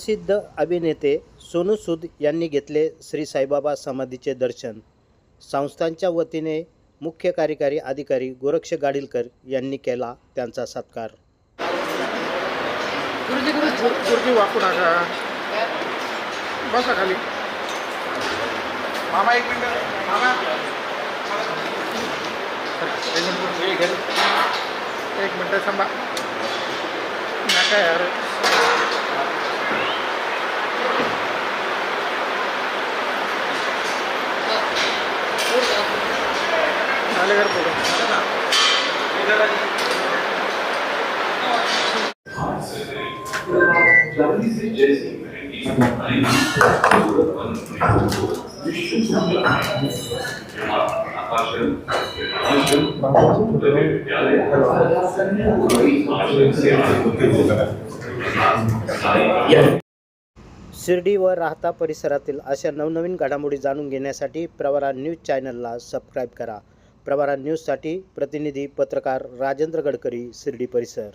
सुप्रसिद्ध अभिनेते सोनू सूद यांनी घेतले श्री साईबाबा समाधीचे दर्शन। संस्थांच्या वतीने मुख्य कार्यकारी अधिकारी गोरक्ष गाडीलकर यांनी केला त्यांचा सत्कार। गुरुजी वाकू नका, बसा खाली। मामा एक मिनिट, मामा एक मिनिट थांबा। नका यार, घर शिर्डी व राहता परिसरातील अशा नवनवीन घडामोडी जाणून घेण्यासाठी प्रवरा न्यूज चॅनलला सबस्क्राईब करा। प्रवरा न्यूजसाठी प्रतिनिधी पत्रकार राजेंद्र गडकरी, शिर्डी परिसर।